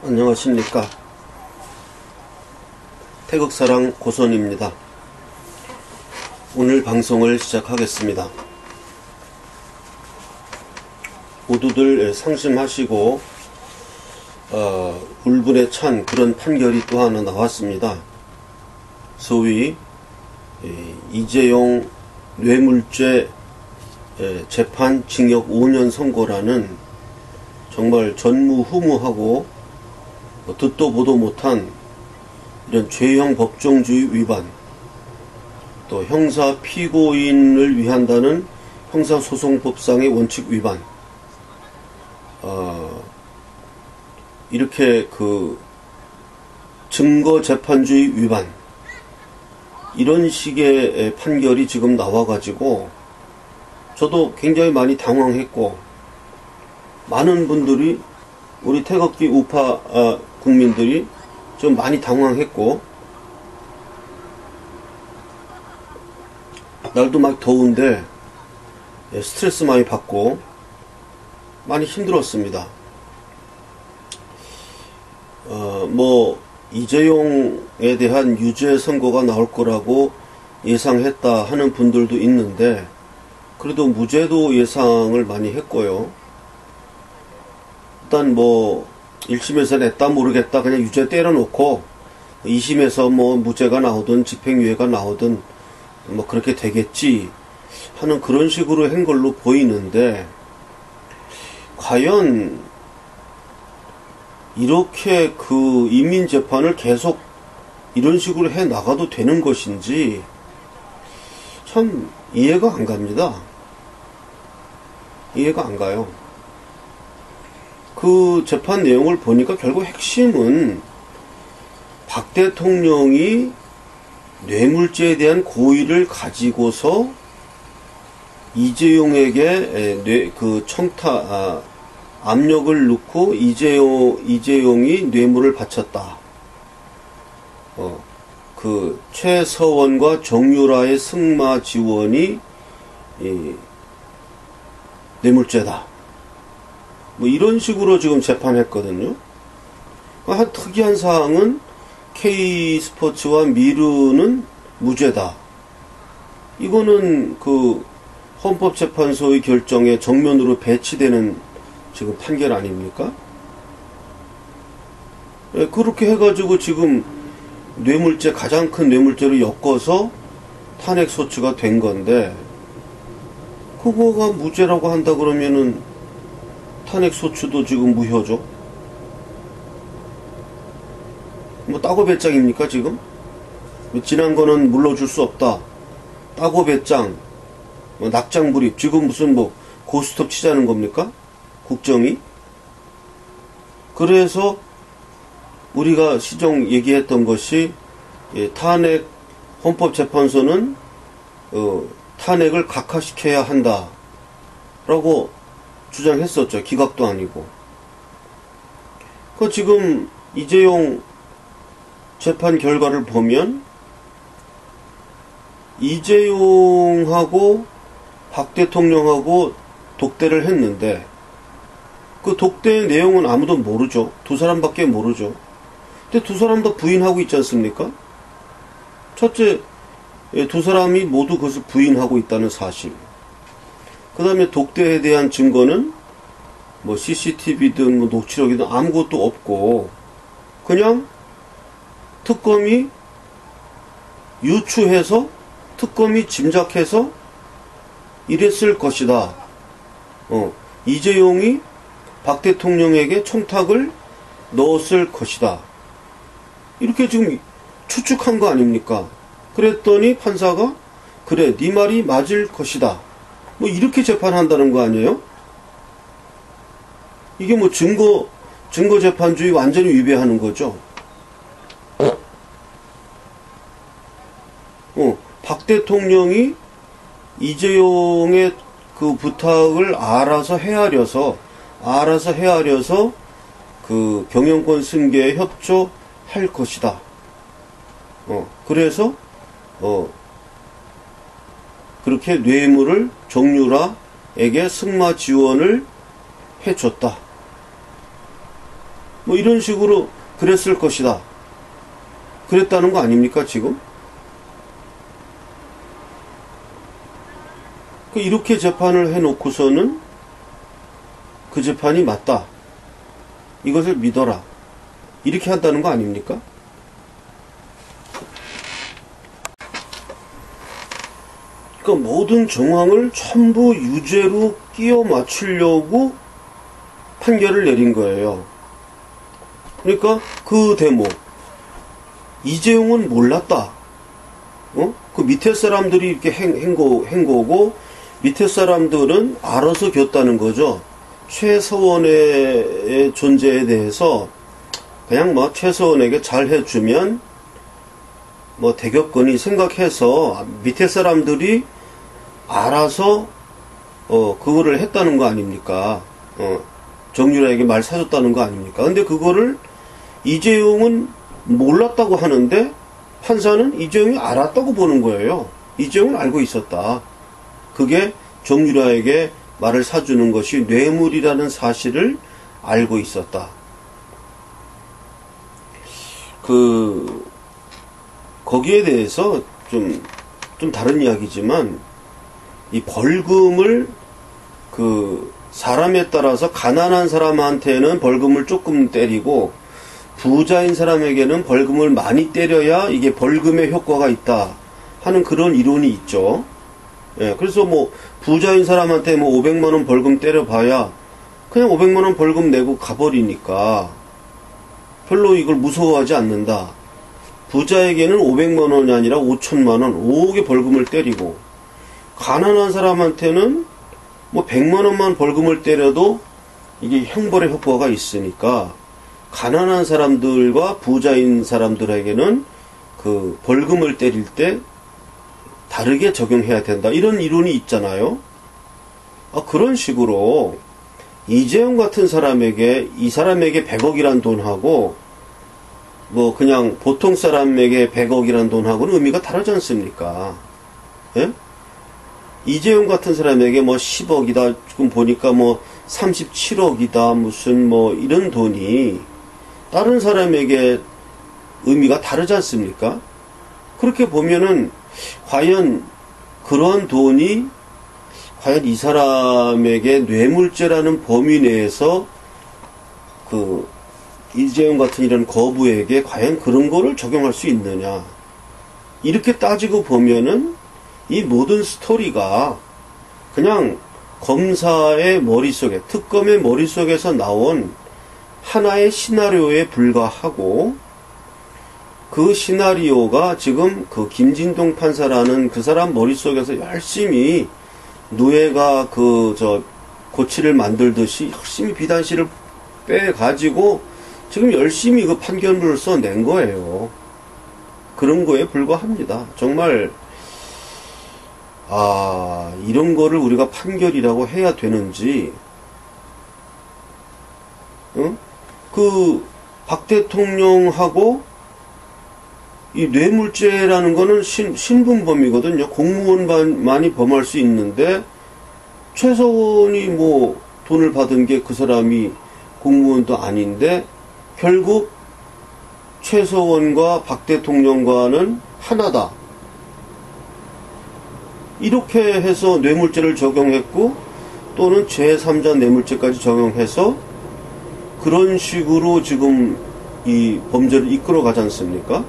안녕하십니까. 태극사랑 고선입니다. 오늘 방송을 시작하겠습니다. 모두들 상심하시고 울분에 찬 그런 판결이 또 하나 나왔습니다. 소위 이재용 뇌물죄 재판 징역 5년 선고라는 정말 전무후무하고 듣도 보도 못한 이런 죄형 법정주의 위반, 또 형사 피고인을 위한다는 형사소송법상의 원칙 위반, 이렇게 증거재판주의 위반, 이런 식의 판결이 지금 나와가지고 저도 굉장히 많이 당황했고, 많은 분들이 우리 태극기 우파 국민들이 좀 많이 당황했고, 날도 막 더운데 스트레스 많이 받고 많이 힘들었습니다. 이재용에 대한 유죄 선고가 나올 거라고 예상했다 하는 분들도 있는데, 그래도 무죄도 예상을 많이 했고요. 일단 1심에서 냈다 모르겠다 그냥 유죄 때려놓고 2심에서 무죄가 나오든 집행유예가 나오든 그렇게 되겠지 하는 그런 식으로 한 걸로 보이는데, 과연 이렇게 인민재판을 계속 이런 식으로 해 나가도 되는 것인지 참 이해가 안 갑니다. 이해가 안 가요. 그 재판 내용을 보니까 결국 핵심은 박 대통령이 뇌물죄에 대한 고의를 가지고서 이재용에게 압력을 넣고 이재용이 뇌물을 바쳤다. 최서원과 정유라의 승마 지원이 뇌물죄다. 이런 식으로 지금 재판했거든요. 한 특이한 사항은 K스포츠와 미르는 무죄다. 이거는 헌법재판소의 결정에 정면으로 배치되는 지금 판결 아닙니까? 그렇게 해가지고 지금 뇌물죄, 가장 큰 뇌물죄로 엮어서 탄핵소추가 된 건데, 그거가 무죄라고 한다 그러면은 탄핵소추도 지금 무효죠. 따고 배짱입니까 지금? 지난 거는 물러줄 수 없다. 따고 배짱, 낙장불입, 지금 무슨 고스톱 치자는 겁니까? 국정이? 그래서 우리가 시정 얘기했던 것이, 헌법재판소는 탄핵을 각하시켜야 한다 라고 주장했었죠. 기각도 아니고. 지금 이재용 재판 결과를 보면 이재용하고 박 대통령하고 독대를 했는데, 그 독대의 내용은 아무도 모르죠. 두 사람밖에 모르죠. 근데 두 사람 다 부인하고 있지 않습니까? 첫째, 두 사람이 모두 그것을 부인하고 있다는 사실. 그 다음에 독대에 대한 증거는 CCTV든 녹취록이든 아무것도 없고, 그냥 특검이 유추해서, 특검이 짐작해서 이랬을 것이다. 이재용이 박 대통령에게 청탁을 넣었을 것이다. 이렇게 지금 추측한 거 아닙니까? 그랬더니 판사가 그래, 네 말이 맞을 것이다. 이렇게 재판한다는 거 아니에요? 이게 증거재판주의 완전히 위배하는 거죠. 박 대통령이 이재용의 그 부탁을 알아서 헤아려서 경영권 승계에 협조할 것이다. 그래서 그렇게 뇌물을 정유라에게 승마 지원을 해줬다. 뭐 이런 식으로 그랬을 것이다. 그랬다는 거 아닙니까, 지금? 이렇게 재판을 해놓고서는 그 재판이 맞다. 이것을 믿어라. 이렇게 한다는 거 아닙니까? 그러니까 모든 정황을 전부 유죄로 끼워 맞추려고 판결을 내린 거예요. 그러니까 그 대목, 이재용은 몰랐다. 그 밑에 사람들이 이렇게 한 거고 밑에 사람들은 알아서 겼다는 거죠. 최서원의 존재에 대해서 그냥 뭐 최서원에게 잘 해주면 뭐 대격건이 생각해서 밑에 사람들이 알아서 그거를 했다는 거 아닙니까? 정유라에게 말 사줬다는 거 아닙니까? 근데 그거를 이재용은 몰랐다고 하는데 판사는 이재용이 알았다고 보는 거예요. 이재용은 알고 있었다. 그게 정유라에게 말을 사주는 것이 뇌물이라는 사실을 알고 있었다. 거기에 대해서 좀 다른 이야기지만, 이 벌금을 사람에 따라서 가난한 사람한테는 벌금을 조금 때리고, 부자인 사람에게는 벌금을 많이 때려야 이게 벌금의 효과가 있다 하는 그런 이론이 있죠. 예, 그래서 뭐 부자인 사람한테 뭐 500만 원 벌금 때려봐야 그냥 500만 원 벌금 내고 가버리니까 별로 이걸 무서워하지 않는다. 부자에게는 500만 원이 아니라 5천만 원, 5억의 벌금을 때리고, 가난한 사람한테는 뭐 100만 원만 벌금을 때려도 이게 형벌의 효과가 있으니까 가난한 사람들과 부자인 사람들에게는 그 벌금을 때릴 때 다르게 적용해야 된다. 이런 이론이 있잖아요. 그런 식으로 이재용 같은 사람에게, 이 사람에게 100억이란 돈하고 뭐 그냥 보통 사람에게 100억이란 돈하고는 의미가 다르지 않습니까? 예? 이재용 같은 사람에게 뭐 10억이다. 지금 보니까 뭐 37억이다. 무슨 뭐 이런 돈이 다른 사람에게 의미가 다르지 않습니까? 그렇게 보면은 과연 그런 돈이 과연 이 사람에게 뇌물죄라는 범위 내에서 이재용 같은 이런 거부에게 과연 그런 거를 적용할 수 있느냐. 이렇게 따지고 보면은 이 모든 스토리가 그냥 검사의 머릿속에, 특검의 머릿속에서 나온 하나의 시나리오에 불과하고, 그 시나리오가 지금 그 김진동 판사라는 그 사람 머릿속에서 열심히 누에가 고치를 만들듯이 열심히 비단실을 빼가지고 지금 열심히 그 판결문을 써낸 거예요. 그런 거에 불과합니다. 정말 이런 거를 우리가 판결이라고 해야 되는지. 박 대통령하고 이 뇌물죄라는 거는 신분범이거든요. 공무원만이 범할 수 있는데, 최서원이 뭐 돈을 받은 게 그 사람이 공무원도 아닌데 결국 최서원과 박 대통령과는 하나다. 이렇게 해서 뇌물죄를 적용했고, 또는 제3자 뇌물죄까지 적용해서 그런 식으로 지금 이 범죄를 이끌어 가지 않습니까?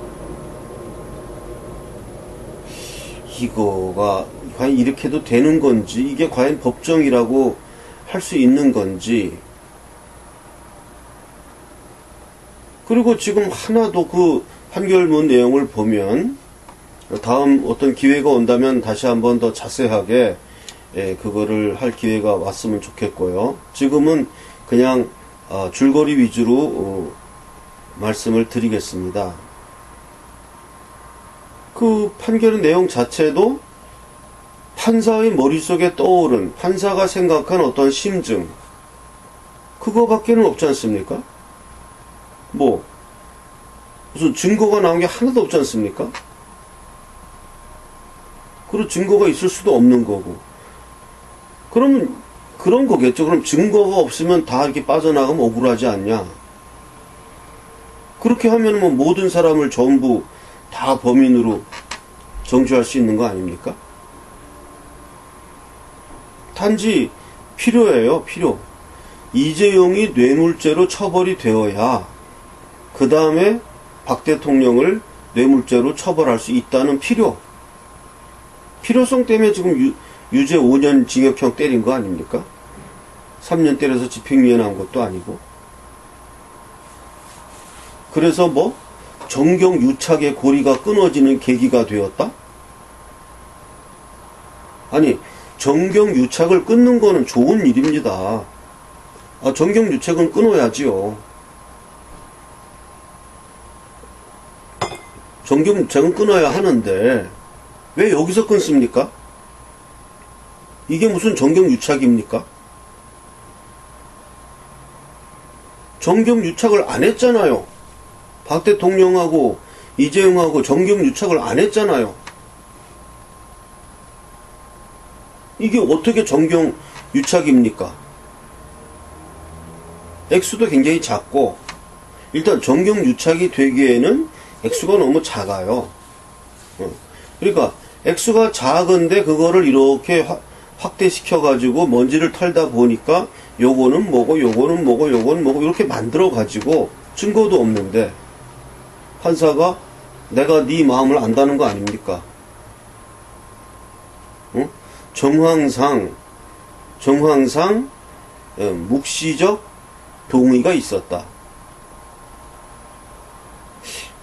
이거가 과연 이렇게 해도 되는 건지, 이게 과연 법정이라고 할 수 있는 건지. 그리고 지금 하나도 그 판결문 내용을 보면, 다음 어떤 기회가 온다면 다시 한번 더 자세하게 그거를 할 기회가 왔으면 좋겠고요. 지금은 그냥 줄거리 위주로 말씀을 드리겠습니다. 그 판결의 내용 자체도 판사의 머릿속에 떠오른, 판사가 생각한 어떤 심증, 그거밖에는 없지 않습니까? 뭐 무슨 증거가 나온 게 하나도 없지 않습니까? 그리고 증거가 있을 수도 없는 거고. 그러면 그런 거겠죠. 그럼 증거가 없으면 다 이렇게 빠져나가면 억울하지 않냐? 그렇게 하면 뭐 모든 사람을 전부 다 범인으로 정죄할 수 있는 거 아닙니까? 단지 필요해요, 필요. 이재용이 뇌물죄로 처벌이 되어야 그 다음에 박 대통령을 뇌물죄로 처벌할 수 있다는 필요성 때문에 지금 유죄 5년 징역형 때린 거 아닙니까? 3년 때려서 집행유예 나온 것도 아니고. 그래서 뭐 정경유착의 고리가 끊어지는 계기가 되었다? 아니, 정경유착을 끊는 거는 좋은 일입니다. 정경유착은 끊어야지요. 정경유착은 끊어야 하는데 왜 여기서 끊습니까? 이게 무슨 정경유착입니까? 정경유착을 안 했잖아요. 박 대통령하고 이재용하고 정경유착을 안 했잖아요. 이게 어떻게 정경유착입니까? 액수도 굉장히 작고, 일단 정경유착이 되기에는 액수가 너무 작아요. 그러니까 액수가 작은데 그거를 이렇게 확대시켜가지고 먼지를 털다 보니까 요거는 뭐고 요거는 뭐고 요거는 뭐고 이렇게 만들어가지고 증거도 없는데 판사가 내가 네 마음을 안다는 거 아닙니까? 정황상 묵시적 동의가 있었다.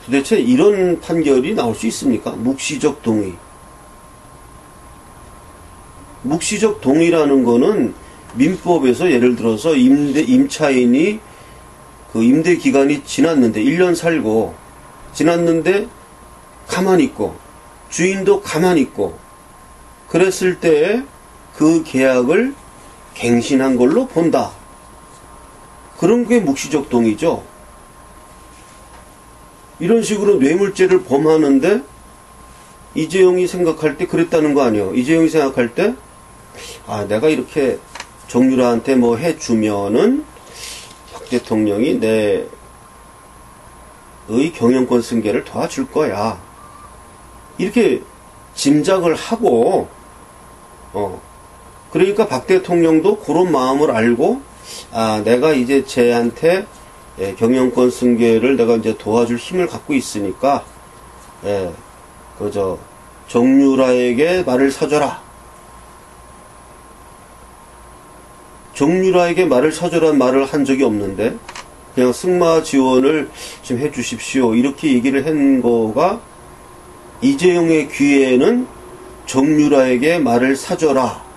도대체 이런 판결이 나올 수 있습니까? 묵시적 동의. 묵시적 동의라는 거는 민법에서 예를 들어서 임차인이 그 임대 기간이 지났는데 1년 살고 지났는데 가만히 있고 주인도 가만히 있고 그랬을 때 그 계약을 갱신한 걸로 본다. 그런 게 묵시적 동의죠. 이런 식으로 뇌물죄를 범하는데 이재용이 생각할 때 그랬다는 거 아니에요. 이재용이 생각할 때 내가 이렇게 정유라한테 뭐 해주면은 박 대통령이 내의 경영권 승계를 도와줄 거야. 이렇게 짐작을 하고 그러니까 박 대통령도 그런 마음을 알고 내가 이제 쟤한테 경영권 승계를 내가 이제 도와줄 힘을 갖고 있으니까 정유라에게 말을 사줘라. 정유라에게 말을 사줘란 말을 한 적이 없는데 그냥 승마 지원을 좀 해주십시오. 이렇게 얘기를 한 거가 이재용의 귀에는 정유라에게 말을 사줘라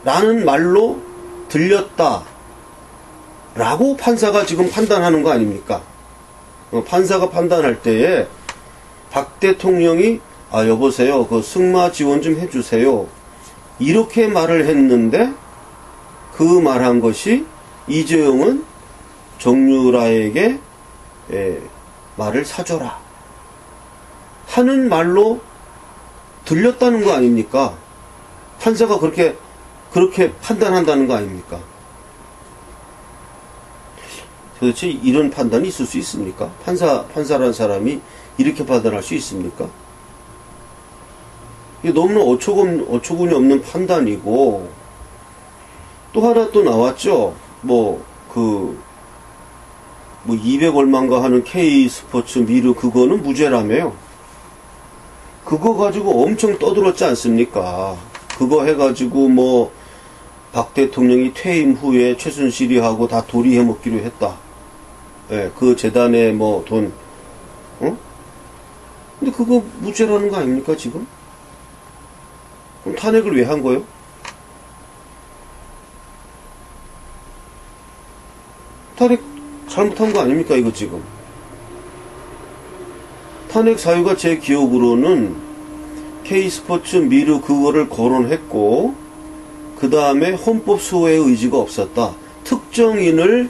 라는 말로 들렸다 라고 판사가 지금 판단하는 거 아닙니까? 판사가 판단할 때에 박 대통령이 여보세요, 그 승마 지원 좀 해주세요 이렇게 말을 했는데 그 말한 것이 이재용은 정유라에게 말을 사줘라 하는 말로 들렸다는 거 아닙니까? 판사가 그렇게 판단한다는 거 아닙니까? 도대체 이런 판단이 있을 수 있습니까? 판사라는 사람이 이렇게 판단할 수 있습니까? 이게 너무나 어처구니 없는 판단이고, 또 하나 또 나왔죠? 200 얼마인가 하는 K스포츠 미르 그거는 무죄라며요. 그거 가지고 엄청 떠들었지 않습니까? 그거 해가지고 박 대통령이 퇴임 후에 최순실이 하고 다 도리해 먹기로 했다. 그 재단에 돈, 근데 그거 무죄라는 거 아닙니까, 지금? 그럼 탄핵을 왜 한 거예요? 탄핵 잘못한 거 아닙니까, 이거 지금? 탄핵 사유가 제 기억으로는 K스포츠 미르 그거를 거론했고, 그 다음에 헌법 수호의 의지가 없었다. 특정인을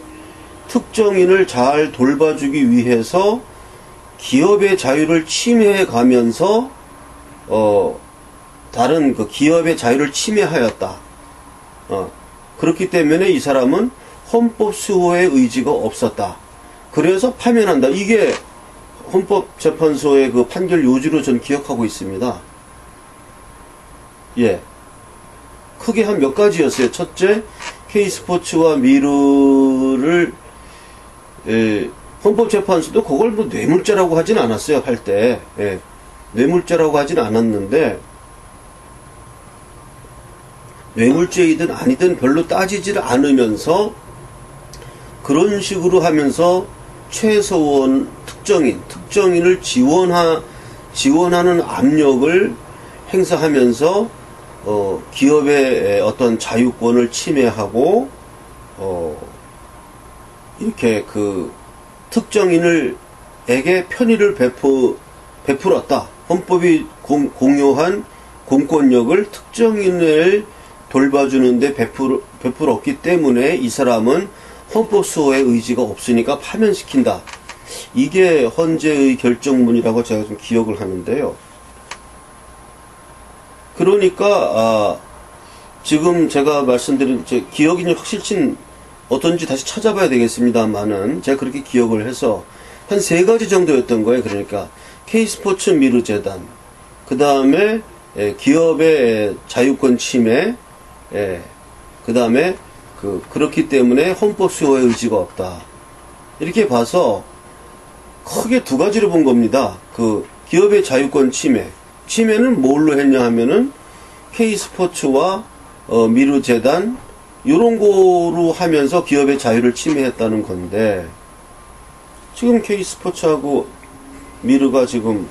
잘 돌봐주기 위해서 기업의 자유를 침해해 가면서, 다른 그 기업의 자유를 침해하였다. 그렇기 때문에 이 사람은 헌법 수호의 의지가 없었다. 그래서 파면한다. 이게 헌법재판소의 그 판결 요지로 전 기억하고 있습니다. 예. 크게 한 몇 가지였어요. 첫째, K스포츠와 미르를, 헌법재판소도 그걸 뭐 뇌물죄라고 하진 않았어요, 할 때. 예. 뇌물죄라고 하진 않았는데, 뇌물죄이든 아니든 별로 따지질 않으면서, 그런 식으로 하면서 최소원 특정인을 지원하는 압력을 행사하면서 기업의 어떤 자유권을 침해하고 이렇게 그 특정인에게 편의를 베풀었다. 헌법이 공요한 공권력을 특정인을 돌봐주는데 베풀었기 때문에 이 사람은 헌법 수호의 의지가 없으니까 파면시킨다. 이게 헌재의 결정문이라고 제가 좀 기억을 하는데요. 그러니까 지금 제가 말씀드린 제 기억이 확실치 어떤지 다시 찾아봐야 되겠습니다만은 제가 그렇게 기억을 해서 한 3가지 정도였던 거예요. 그러니까 K스포츠 미르재단, 그 다음에 기업의 자유권 침해, 그 다음에 그렇기 때문에 헌법 수호의 의지가 없다. 이렇게 봐서 크게 2가지로 본 겁니다. 그 기업의 자유권 침해는 뭘로 했냐 하면은 K스포츠와 미르재단 요런 거로 하면서 기업의 자유를 침해했다는 건데, 지금 K스포츠하고 미르가 지금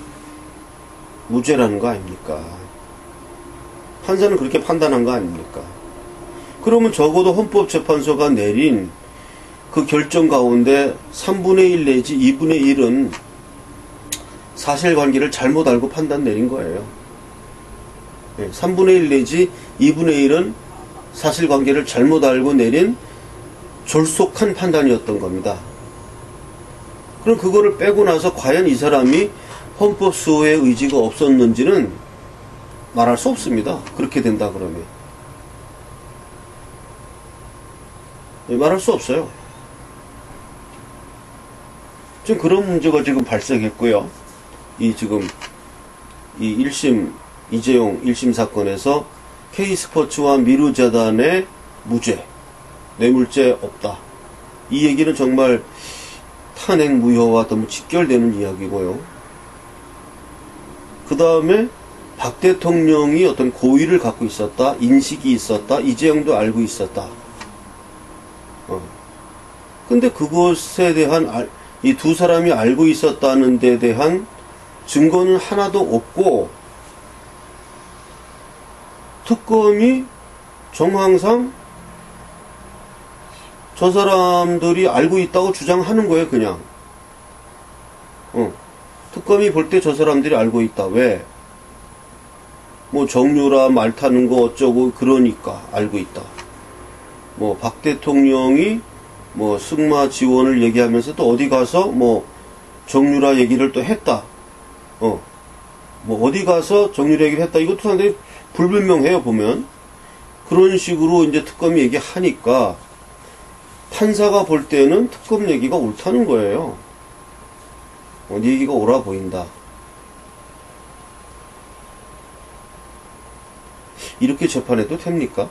무죄라는 거 아닙니까? 판사는 그렇게 판단한 거 아닙니까? 그러면 적어도 헌법재판소가 내린 그 결정 가운데 3분의 1 내지 2분의 1은 사실관계를 잘못 알고 판단 내린 거예요. 3분의 1 내지 2분의 1은 사실관계를 잘못 알고 내린 졸속한 판단이었던 겁니다. 그럼 그거를 빼고 나서 과연 이 사람이 헌법 수호의 의지가 없었는지는 말할 수 없습니다. 그렇게 된다 그러면. 말할 수 없어요. 지금 그런 문제가 지금 발생했고요. 이 1심, 이재용 1심 사건에서 K스포츠와 미르재단의 무죄, 뇌물죄 없다. 이 얘기는 정말 탄핵 무효와 너무 직결되는 이야기고요. 그 다음에 박 대통령이 어떤 고의를 갖고 있었다, 인식이 있었다, 이재용도 알고 있었다. 근데 그것에 대한 이 2사람이 알고 있었다는 데 대한 증거는 하나도 없고, 특검이 정황상 저 사람들이 알고 있다고 주장하는 거예요, 그냥. 특검이 볼 때 저 사람들이 알고 있다. 왜? 뭐 정유라 말 타는 거 어쩌고 그러니까 알고 있다. 뭐 박 대통령이 뭐 승마 지원을 얘기하면서 또 어디 가서 뭐 정유라 얘기를 또 했다. 뭐 어디 가서 정유라 얘기를 했다. 이것도 상당히 불분명해요, 보면. 그런 식으로 이제 특검이 얘기하니까 판사가 볼 때는 특검 얘기가 옳다는 거예요. 네 얘기가 옳아 보인다. 이렇게 재판해도 됩니까?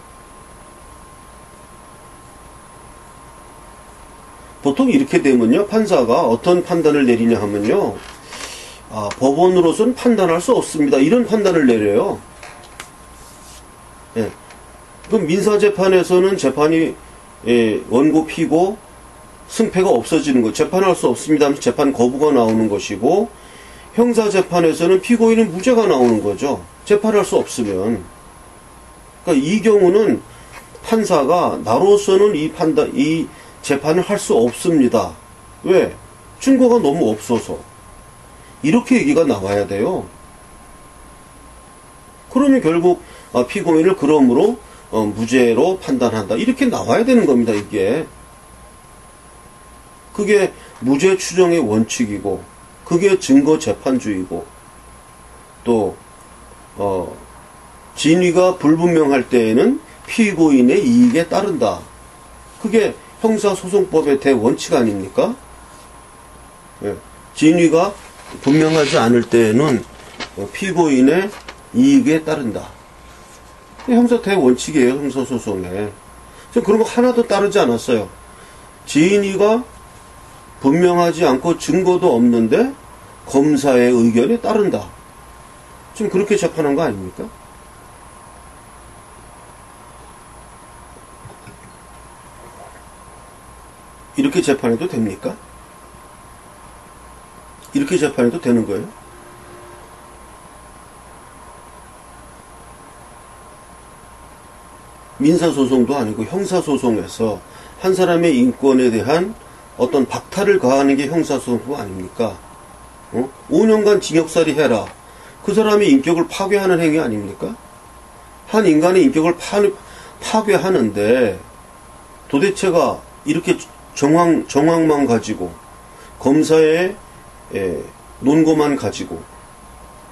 보통 이렇게 되면요, 판사가 어떤 판단을 내리냐 하면요, 법원으로서는 판단할 수 없습니다. 이런 판단을 내려요. 예. 그럼 민사재판에서는 재판이 원고 피고 승패가 없어지는 거, 재판할 수 없습니다 하면서 재판 거부가 나오는 것이고, 형사재판에서는 피고인은 무죄가 나오는 거죠. 재판할 수 없으면. 그러니까 이 경우는 판사가 나로서는 이 재판을 할 수 없습니다. 왜? 증거가 너무 없어서. 이렇게 얘기가 나와야 돼요. 그러면 결국 피고인을 그러므로 무죄로 판단한다. 이렇게 나와야 되는 겁니다, 이게. 그게 무죄 추정의 원칙이고, 그게 증거 재판주의고, 또 진위가 불분명할 때에는 피고인의 이익에 따른다. 그게 형사소송법의 대원칙 아닙니까? 예. 진위가 분명하지 않을 때에는 피고인의 이익에 따른다. 형사 대원칙이에요. 형사소송에. 그런 거 하나도 따르지 않았어요. 지인이가 분명하지 않고 증거도 없는데 검사의 의견에 따른다. 지금 그렇게 재판한 거 아닙니까? 이렇게 재판해도 됩니까? 이렇게 재판해도 되는 거예요? 민사소송도 아니고 형사소송에서 한 사람의 인권에 대한 어떤 박탈을 가하는 게 형사소송 아닙니까? 5년간 징역살이 해라. 그 사람의 인격을 파괴하는 행위 아닙니까? 한 인간의 인격을 파괴하는데 도대체가 이렇게 정황만 가지고 검사의 논거만 가지고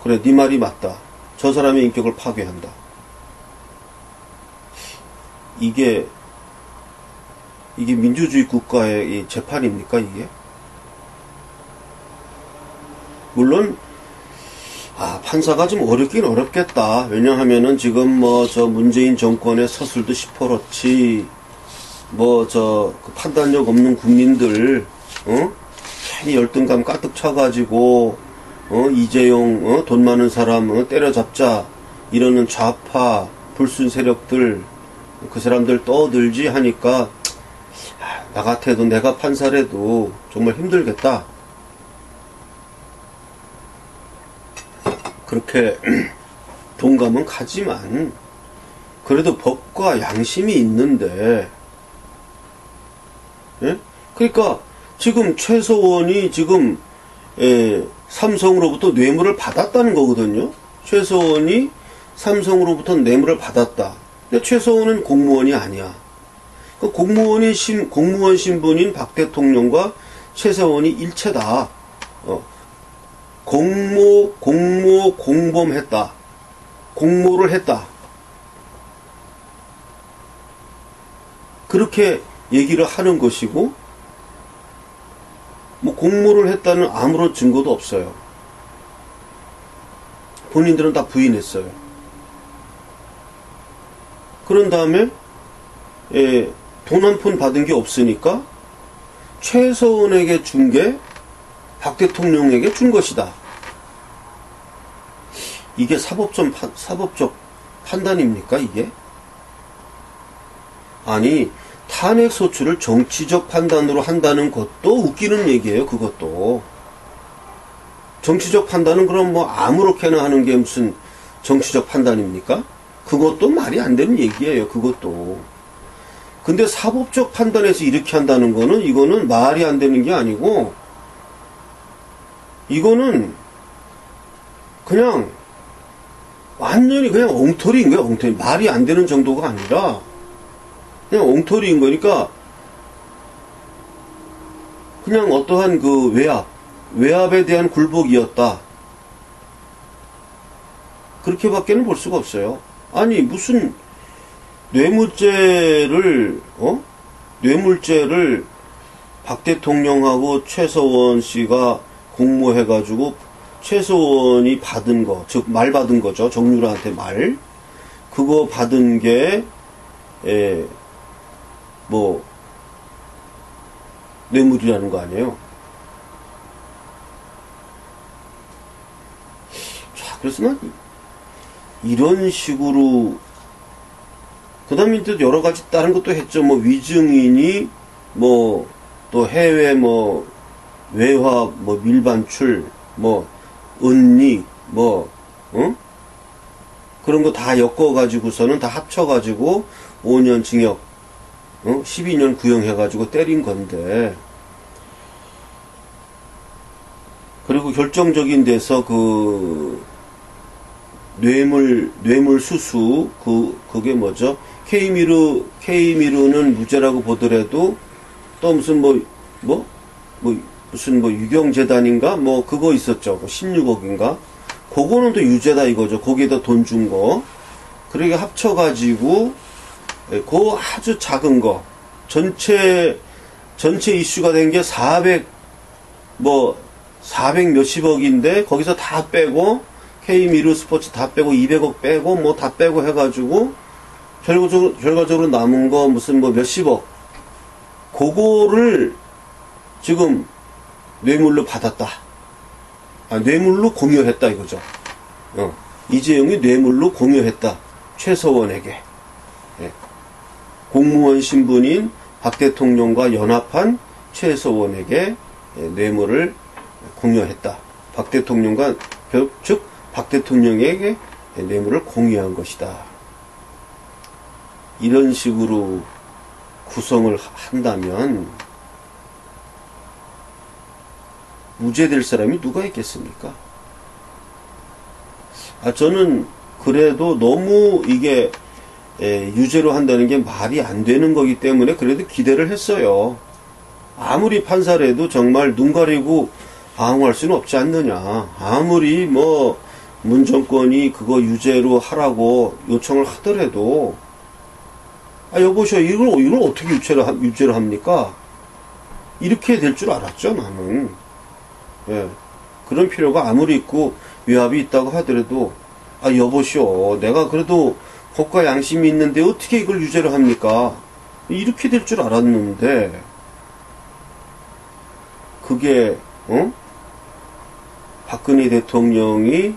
그래 네 말이 맞다. 저 사람의 인격을 파괴한다. 이게 민주주의 국가의 재판입니까, 이게? 물론, 판사가 좀 어렵긴 어렵겠다. 왜냐하면은 지금 저 문재인 정권의 서술도 시퍼렇지, 그 판단력 없는 국민들, 괜히 열등감 가득 쳐가지고, 이재용, 돈 많은 사람, 때려잡자, 이러는 좌파, 불순 세력들, 그 사람들 떠들지 하니까 나 같아도 내가 판사라도 정말 힘들겠다. 그렇게 동감은 가지만 그래도 법과 양심이 있는데 예? 그러니까 지금 최서원이 지금 삼성으로부터 뇌물을 받았다는 거거든요. 최서원이 삼성으로부터 뇌물을 받았다. 근데 최서원은 공무원이 아니야. 그 공무원 신분인 박 대통령과 최서원이 일체다. 공범했다. 공모를 했다. 그렇게 얘기를 하는 것이고, 공모를 했다는 아무런 증거도 없어요. 본인들은 다 부인했어요. 그런 다음에 돈 한 푼 받은 게 없으니까 최서원에게 준 게 박 대통령에게 준 것이다. 이게 사법적 판단입니까, 이게? 아니, 탄핵 소추를 정치적 판단으로 한다는 것도 웃기는 얘기예요, 그것도. 정치적 판단은 그럼 아무렇게나 하는 게 무슨 정치적 판단입니까? 그것도 말이 안 되는 얘기예요, 그것도. 근데 사법적 판단에서 이렇게 한다는 거는, 이거는 말이 안 되는 게 아니고, 이거는 그냥 완전히 그냥 엉터리인 거예요, 엉터리. 말이 안 되는 정도가 아니라, 그냥 엉터리인 거니까, 그냥 어떠한 그 외압에 대한 굴복이었다. 그렇게밖에는 볼 수가 없어요. 아니, 무슨, 뇌물죄를 박 대통령하고 최서원 씨가 공모해가지고 최서원이 받은 거, 즉, 말 받은 거죠. 정유라한테 말. 그거 받은 게, 뇌물이라는 거 아니에요. 자, 그래서 난 이런 식으로, 그 다음에 또 여러 가지 다른 것도 했죠. 위증인이, 또 해외, 외화, 밀반출, 은닉, 그런 거 다 엮어가지고서는 다 합쳐가지고 5년 징역, 12년 구형해가지고 때린 건데, 그리고 결정적인 데서 뇌물 수수, 그게 뭐죠? K미르는 무죄라고 보더라도, 또 무슨 무슨 유경재단인가? 그거 있었죠. 16억인가? 그거는 또 유죄다 이거죠. 거기에다 돈 준 거. 그렇게 합쳐가지고, 그 아주 작은 거. 전체 이슈가 된 게 400 몇십억인데 거기서 다 빼고 K미르 스포츠 다 빼고 200억 빼고 뭐 다 빼고 해가지고 결과적으로 남은 거 무슨 뭐 몇십억, 그거를 지금 뇌물로 받았다. 뇌물로 공여했다 이거죠. 이재용이 뇌물로 공여했다. 최서원에게. 예. 공무원 신분인 박 대통령과 연합한 최서원에게 뇌물을 공여했다. 박 대통령과, 즉 박 대통령에게 뇌물을 공여한 것이다. 이런 식으로 구성을 한다면 무죄될 사람이 누가 있겠습니까? 저는 그래도 너무 이게 유죄로 한다는 게 말이 안 되는 거기 때문에 그래도 기대를 했어요. 아무리 판사를 해도 정말 눈 가리고 방어할 수는 없지 않느냐. 아무리 뭐 문정권이 그거 유죄로 하라고 요청을 하더라도 여보시오, 이걸 어떻게 유죄로 합니까? 이렇게 될 줄 알았죠, 나는. 예. 그런 필요가 아무리 있고 위압이 있다고 하더라도 여보시오, 내가 그래도 법과 양심이 있는데 어떻게 이걸 유죄로 합니까? 이렇게 될 줄 알았는데 그게 박근혜 대통령이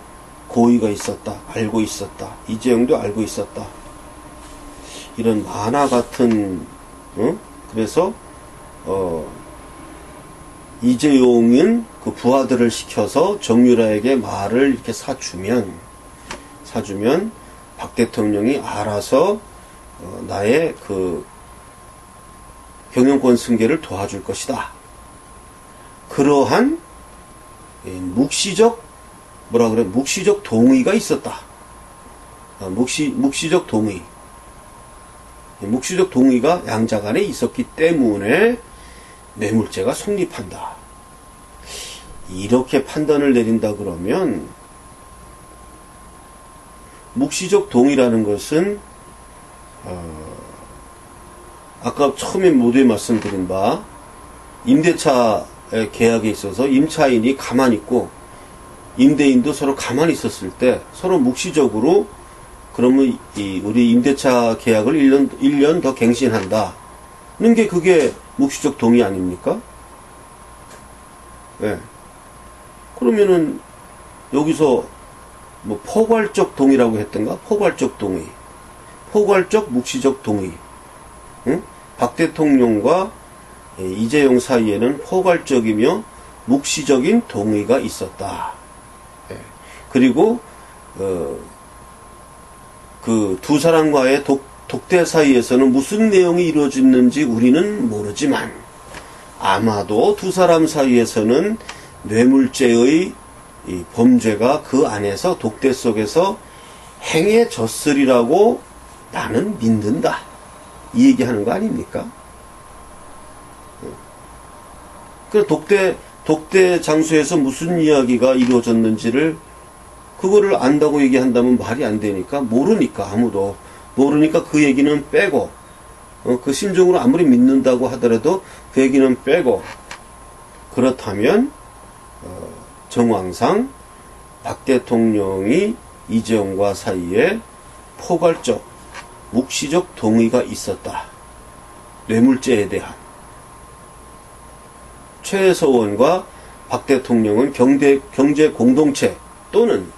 고의가 있었다, 알고 있었다, 이재용도 알고 있었다, 이런 만화 같은 그래서 이재용은 그 부하들을 시켜서 정유라에게 말을 이렇게 사주면 박 대통령이 알아서 나의 그 경영권 승계를 도와줄 것이다. 그러한 묵시적 동의가 있었다. 묵시적 동의. 묵시적 동의가 양자 간에 있었기 때문에 뇌물죄가 성립한다. 이렇게 판단을 내린다 그러면 묵시적 동의라는 것은 아까 처음에 모두에 말씀드린 바 임대차 계약에 있어서 임차인이 가만히 있고 임대인도 서로 가만히 있었을 때 서로 묵시적으로 그러면 우리 임대차 계약을 1년 더 갱신한다. 는 게 그게 묵시적 동의 아닙니까? 예. 그러면은 여기서 뭐 포괄적 동의라고 했던가? 포괄적 동의. 포괄적 묵시적 동의. 응? 박 대통령과 이재용 사이에는 포괄적이며 묵시적인 동의가 있었다. 예. 그리고 그 두 사람과의 독대 사이에서는 무슨 내용이 이루어졌는지 우리는 모르지만 아마도 두 사람 사이에서는 뇌물죄의 이 범죄가 그 안에서 독대 속에서 행해졌으리라고 나는 믿는다. 이 얘기하는 거 아닙니까? 그 독대 장소에서 무슨 이야기가 이루어졌는지를 그거를 안다고 얘기한다면 말이 안 되니까 모르니까 아무도 모르니까 그 얘기는 빼고 그 심정으로 아무리 믿는다고 하더라도 그 얘기는 빼고 그렇다면 정황상 박 대통령이 이재용과 사이에 포괄적 묵시적 동의가 있었다. 뇌물죄에 대한 최서원과 박 대통령은 경제 공동체 또는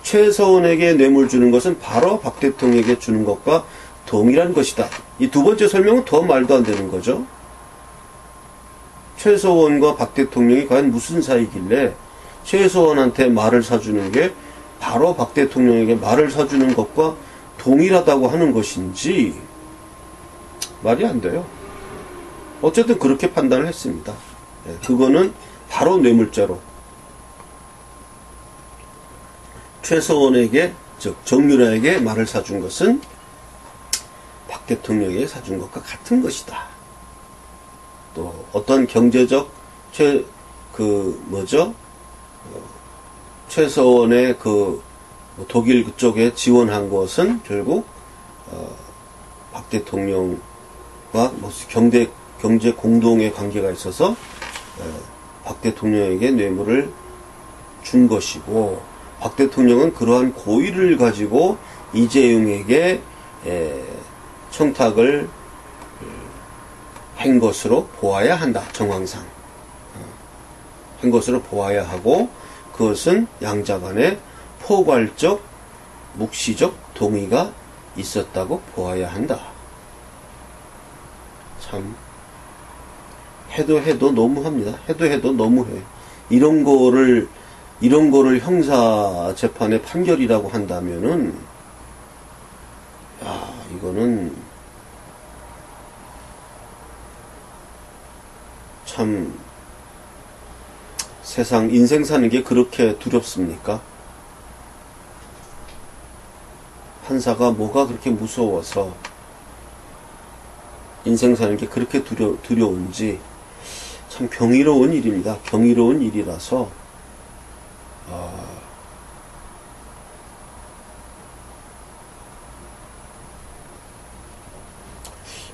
최서원에게 뇌물 주는 것은 바로 박 대통령에게 주는 것과 동일한 것이다. 이 두 번째 설명은 더 말도 안 되는 거죠. 최서원과 박 대통령이 과연 무슨 사이길래 최서원한테 말을 사주는 게 바로 박 대통령에게 말을 사주는 것과 동일하다고 하는 것인지 말이 안 돼요. 어쨌든 그렇게 판단을 했습니다. 그거는 바로 뇌물죄로 최서원에게 즉 정유라에게 말을 사준 것은 박 대통령에게 사준 것과 같은 것이다. 또 어떤 경제적 최서원의 그 독일 그쪽에 지원한 것은 결국 박 대통령과 경제 공동의 관계가 있어서 박 대통령에게 뇌물을 준 것이고, 박 대통령은 그러한 고의를 가지고 이재용에게 청탁을 한 것으로 보아야 한다. 정황상 한 것으로 보아야 하고, 그것은 양자 간에 포괄적 묵시적 동의가 있었다고 보아야 한다. 참 해도 너무합니다. 해도 너무해. 이런 거를 형사 재판의 판결이라고 한다면은, 야, 이거는 참 세상 인생 사는 게 그렇게 두렵습니까? 판사가 뭐가 그렇게 무서워서 인생 사는 게 그렇게 두려운지 참 경이로운 일입니다. 경이로운 일이라서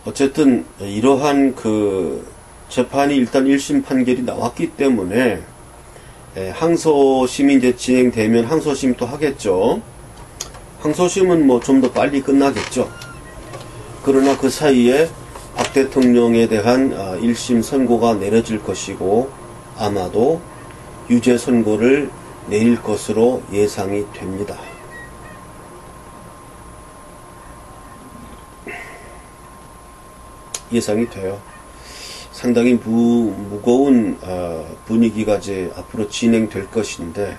어쨌든 이러한 그 재판이 일단 1심 판결이 나왔기 때문에 항소심이 이제 진행되면 항소심 또 하겠죠. 항소심은 뭐 좀 더 빨리 끝나겠죠. 그러나 그 사이에 박 대통령에 대한 1심 선고가 내려질 것이고, 아마도 유죄 선고를 내릴 것으로 예상이 됩니다. 예상이 돼요. 상당히 무거운 분위기가 이제 앞으로 진행될 것인데,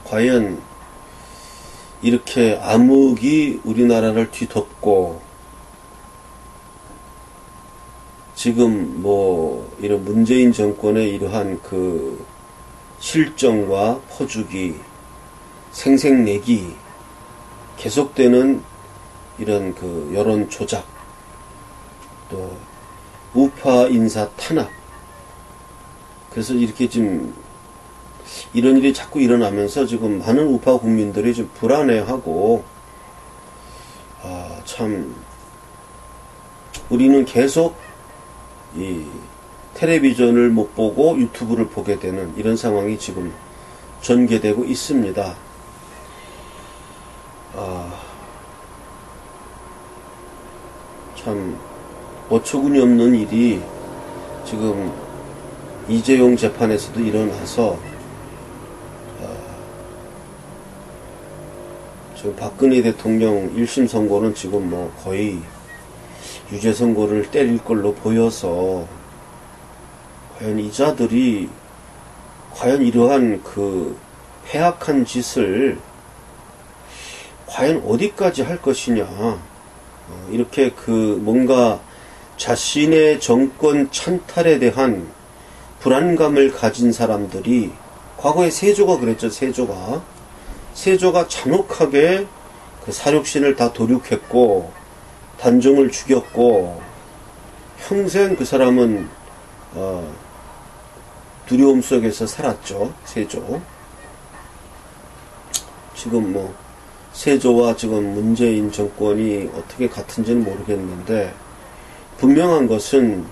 과연 이렇게 암흑이 우리나라를 뒤덮고, 지금 뭐 이런 문재인 정권의 이러한 그 실정과 퍼주기, 생색내기, 계속되는 이런 그 여론 조작, 또 우파 인사 탄압, 그래서 이렇게 지금 이런 일이 자꾸 일어나면서 지금 많은 우파 국민들이 좀 불안해하고, 참 우리는 계속 이 텔레비전을 못 보고 유튜브를 보게 되는 이런 상황이 지금 전개되고 있습니다. 참 어처구니 없는 일이 지금 이재용 재판에서도 일어나서, 지금 박근혜 대통령 1심 선고는 지금 뭐 거의 유죄 선고를 때릴 걸로 보여서, 과연 이 자들이 과연 이러한 그 해악한 짓을 과연 어디까지 할 것이냐, 이렇게 그 뭔가 자신의 정권 찬탈에 대한 불안감을 가진 사람들이, 과거에 세조가 그랬죠. 세조가 잔혹하게 그 사육신을 다 도륙했고 단종을 죽였고, 평생 그 사람은 두려움 속에서 살았죠. 세조. 지금 뭐 세조와 지금 문재인 정권이 어떻게 같은지는 모르겠는데, 분명한 것은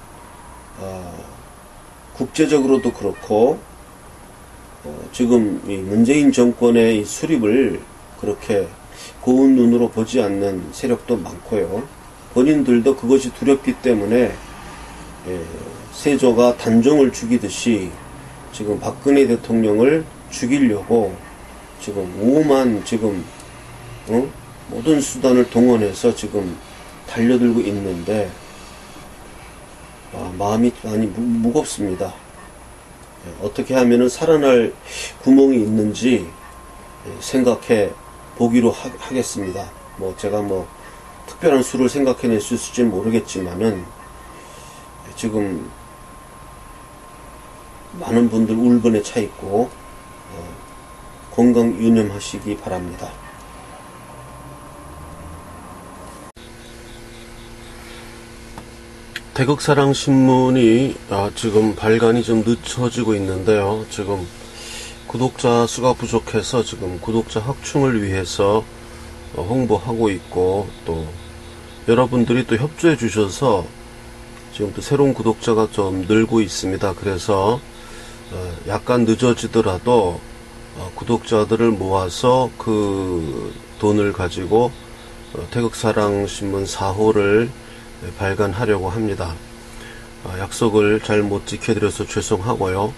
국제적으로도 그렇고, 지금 이 문재인 정권의 이 수립을 그렇게 고운 눈으로 보지 않는 세력도 많고요. 본인들도 그것이 두렵기 때문에 세조가 단종을 죽이듯이 지금 박근혜 대통령을 죽이려고 지금 오만 지금 모든 수단을 동원해서 지금 달려들고 있는데, 마음이 많이 무겁습니다. 어떻게 하면은 살아날 구멍이 있는지 생각해 보기로 하겠습니다. 뭐 제가 뭐 특별한 수를 생각해낼 수 있을지는 모르겠지만은, 지금 많은 분들 울분에 차 있고 건강 유념하시기 바랍니다. 대극사랑신문이 지금 발간이 좀 늦춰지고 있는데요. 지금 구독자 수가 부족해서 지금 구독자 확충을 위해서 홍보하고 있고, 또 여러분들이 또 협조해 주셔서 지금 또 새로운 구독자가 좀 늘고 있습니다. 그래서 약간 늦어지더라도 구독자들을 모아서 그 돈을 가지고 태극사랑신문 4호를 발간하려고 합니다. 약속을 잘 못 지켜드려서 죄송하고요.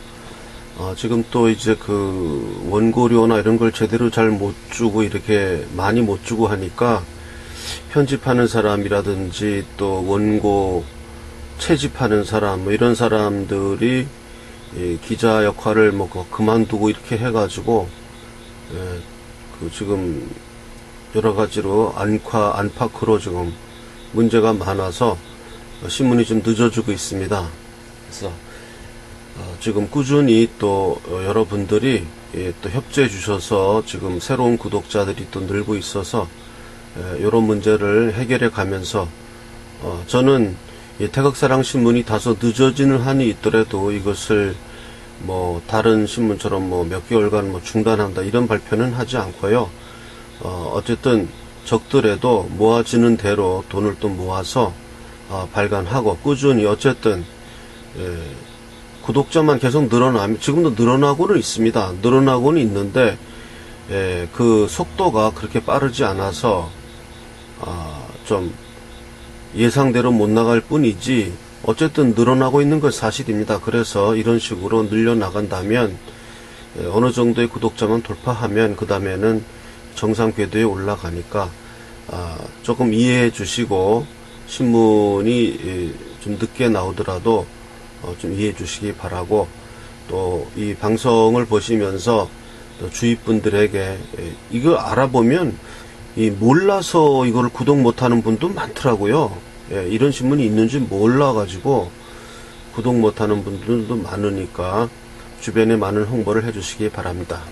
지금 또 이제 그 원고료나 이런 걸 제대로 잘 못 주고 이렇게 많이 못 주고 하니까 편집하는 사람이라든지 또 원고 채집하는 사람 뭐 이런 사람들이 기자 역할을 뭐 그만두고 이렇게 해가지고 그 지금 여러 가지로 안팎으로 지금 문제가 많아서 신문이 좀 늦어지고 있습니다. 그래서 지금 꾸준히 또 여러분들이 또 협조해 주셔서 지금 새로운 구독자들이 또 늘고 있어서 이런 문제를 해결해 가면서 저는 태극사랑신문이 다소 늦어지는 한이 있더라도 이것을 뭐 다른 신문처럼 뭐 몇 개월간 뭐 중단한다 이런 발표는 하지 않고요. 어쨌든 적더라도 모아지는 대로 돈을 또 모아서 발간하고 꾸준히 어쨌든 구독자만 계속 늘어나면 지금도 늘어나고는 있습니다. 늘어나고는 있는데 그 속도가 그렇게 빠르지 않아서 좀 예상대로 못 나갈 뿐이지 어쨌든 늘어나고 있는 건 사실입니다. 그래서 이런 식으로 늘려나간다면 어느 정도의 구독자만 돌파하면 그 다음에는 정상 궤도에 올라가니까 조금 이해해 주시고 신문이 좀 늦게 나오더라도 좀 이해해 주시기 바라고, 또 이 방송을 보시면서 또 주위 분들에게 이걸 알아보면 몰라서 이걸 구독 못하는 분도 많더라고요. 이런 신문이 있는지 몰라가지고 구독 못하는 분들도 많으니까 주변에 많은 홍보를 해주시기 바랍니다.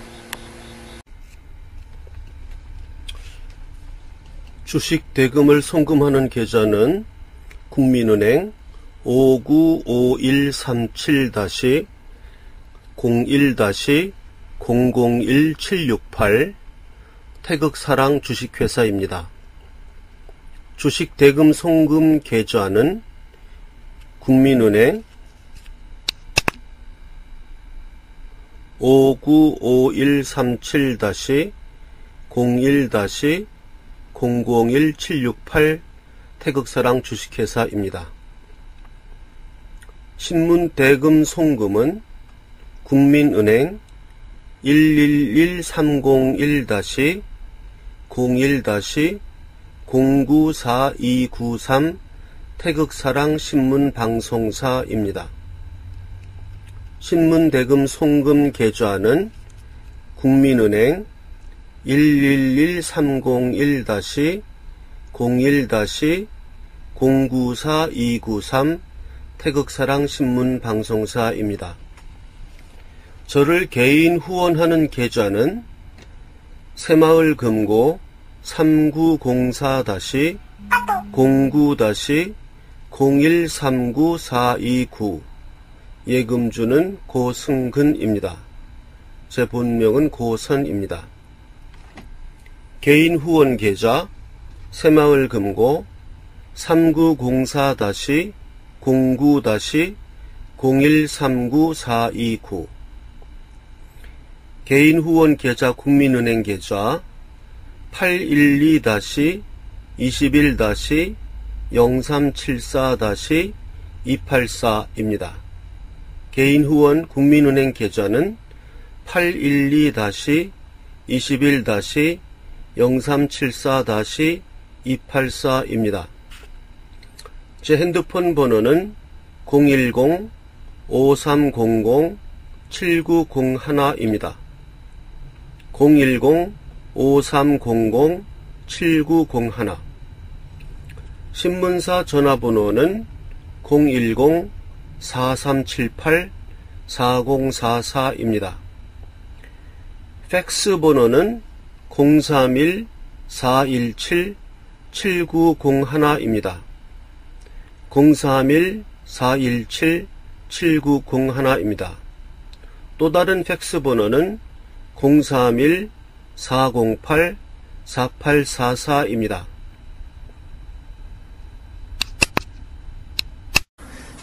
주식 대금을 송금하는 계좌는 국민은행 595137-01-001768 태극사랑 주식회사입니다. 주식 대금 송금 계좌는 국민은행 595137-01-001768 태극사랑 주식회사입니다. 신문 대금 송금은 국민은행 111-301-01-094293 태극사랑 신문방송사입니다. 신문 대금 송금 계좌는 국민은행 111-301-01-094293 태극사랑 신문방송사입니다. 저를 개인 후원하는 계좌는 새마을금고 3904-09-0139-429 예금주는 고승근입니다. 제 본명은 고선입니다. 개인 후원 계좌 새마을금고 3904-09-0139-429 개인 후원 계좌 국민은행 계좌 812-21-0374-284입니다. 개인 후원 국민은행 계좌는 812-21-0374-284입니다. 제 핸드폰 번호는 010-5300-7901입니다. 010-5300-7901 신문사 전화번호는 010-4378-4044입니다. 팩스 번호는 031-417-7901입니다. 031-417-7901입니다. 또 다른 팩스 번호는 031-408-4844입니다.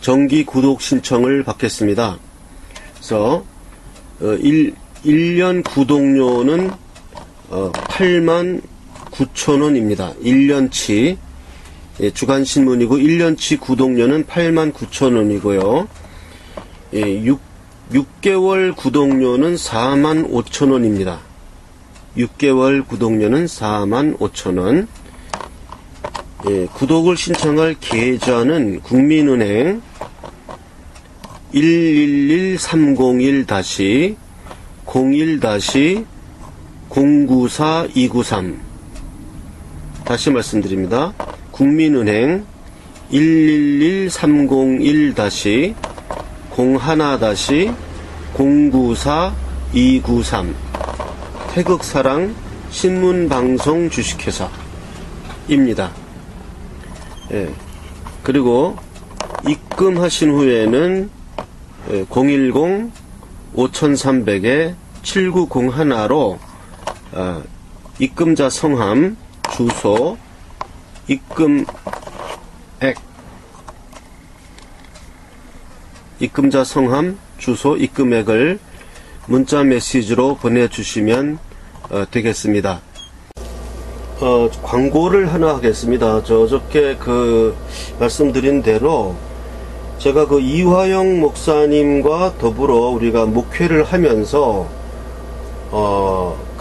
정기 구독 신청을 받겠습니다. 그래서 1년 구독료는 89,000원입니다. 1년치 주간신문이고 1년치 구독료는 89,000원이고요. 6개월 구독료는 45,000원입니다. 6개월 구독료는 45,000원. 구독을 신청할 계좌는 국민은행 111301-01-094293 다시 말씀드립니다. 국민은행 111301-01-094293 태극사랑 신문방송 주식회사입니다. 그리고 입금하신 후에는 010-5300-7901로 입금자 성함, 주소, 입금자 성함, 주소, 입금액을 문자 메시지로 보내주시면 되겠습니다. 광고를 하나 하겠습니다. 어저께 말씀드린 대로 제가 이화영 목사님과 더불어 우리가 목회를 하면서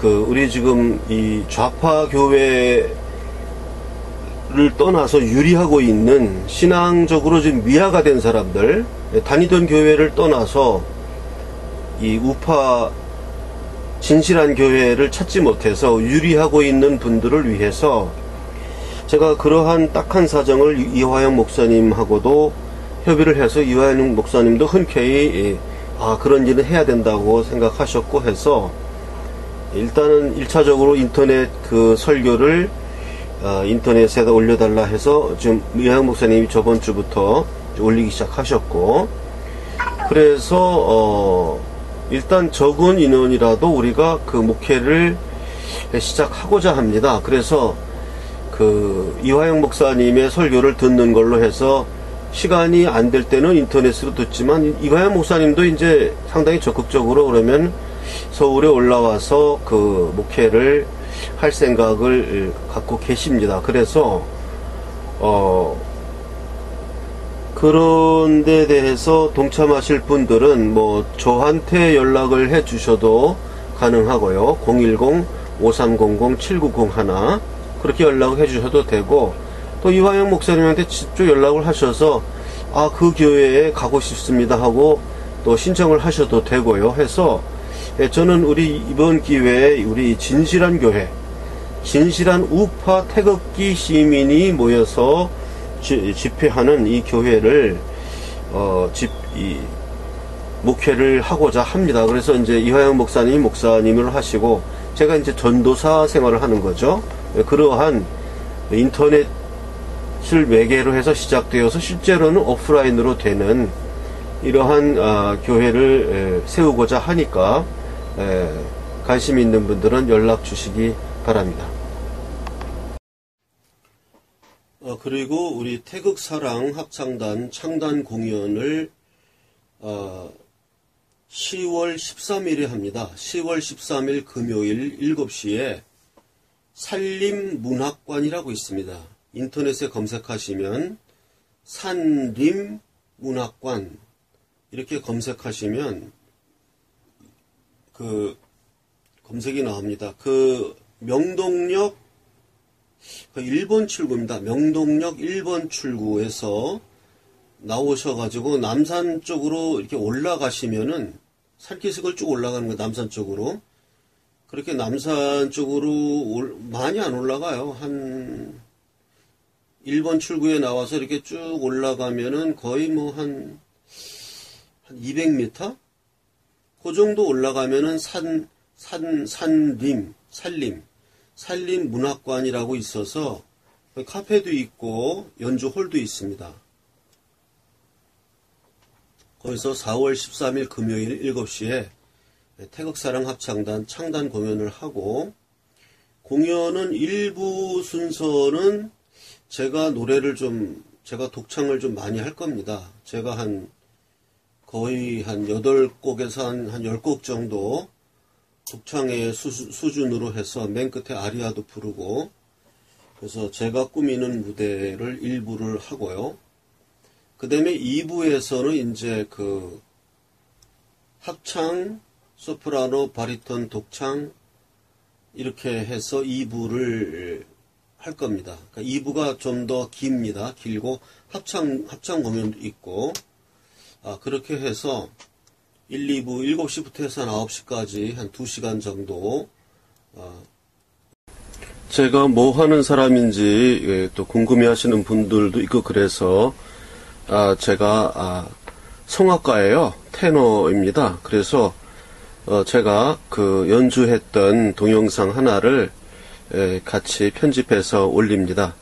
우리 지금 이 좌파 교회를 떠나서 유리하고 있는 신앙적으로 지금 미화가 된 사람들, 다니던 교회를 떠나서 이 우파 진실한 교회를 찾지 못해서 유리하고 있는 분들을 위해서 제가 그러한 딱한 사정을 이화영 목사님하고도 협의를 해서 이화영 목사님도 흔쾌히 그런 일은 해야 된다고 생각하셨고 해서 일단은 1차적으로 인터넷 설교를 인터넷에다 올려달라 해서 지금 이화영 목사님이 저번 주부터 올리기 시작하셨고, 그래서 일단 적은 인원이라도 우리가 목회를 시작하고자 합니다. 그래서 이화영 목사님의 설교를 듣는 걸로 해서 시간이 안 될 때는 인터넷으로 듣지만, 이화영 목사님도 이제 상당히 적극적으로 그러면 서울에 올라와서 목회를 할 생각을 갖고 계십니다. 그래서 그런 데 대해서 동참하실 분들은 저한테 연락을 해 주셔도 가능하고요. 010-5300-7901 그렇게 연락을 해 주셔도 되고, 또 이화영 목사님한테 직접 연락을 하셔서 그 교회에 가고 싶습니다 하고 또 신청을 하셔도 되고요. 해서 저는 우리 이번 기회에 우리 진실한 교회, 진실한 우파 태극기 시민이 모여서 집회하는 이 교회를 목회를 하고자 합니다. 그래서 이제 이화영 목사님이 목사님을 하시고 제가 이제 전도사 생활을 하는 거죠. 그러한 인터넷을 매개로 해서 시작되어서 실제로는 오프라인으로 되는 이러한 교회를 세우고자 하니까 관심 있는 분들은 연락 주시기 바랍니다. 그리고 우리 태극사랑 합창단 창단 공연을 10월 13일에 합니다. 10월 13일 금요일 7시에 산림문학관이라고 있습니다. 인터넷에 검색하시면 산림문학관 이렇게 검색하시면 검색이 나옵니다. 명동역 1번 출구입니다. 명동역 1번 출구에서 나오셔가지고 남산 쪽으로 이렇게 올라가시면은 산기슭을 쭉 올라가는 거예요. 남산 쪽으로. 그렇게 남산 쪽으로 많이 안 올라가요. 한 1번 출구에 나와서 이렇게 쭉 올라가면은 거의 한 200m? 그 정도 올라가면은 산림문학관이라고 있어서 카페도 있고 연주홀도 있습니다. 거기서 4월 13일 금요일 7시에 태극사랑 합창단 창단 공연을 하고, 공연은 일부 순서는 제가 노래를 좀 제가 독창을 좀 많이 할 겁니다. 제가 거의 한 8곡에서 한 10곡 정도 독창의 수준으로 해서 맨 끝에 아리아도 부르고, 그래서 제가 꾸미는 무대를 일부를 하고요. 그 다음에 2부에서는 이제 그 합창, 소프라노, 바리톤, 독창 이렇게 해서 2부를 할 겁니다. 그러니까 2부가 좀 더 깁니다. 길고 합창 공연도 있고, 그렇게 해서 1, 2부 7시부터 해서 한 9시까지 한 2시간 정도, 제가 뭐 하는 사람인지 또 궁금해 하시는 분들도 있고, 그래서 제가 성악가예요. 테너입니다. 그래서 제가 그 연주했던 동영상 하나를 같이 편집해서 올립니다.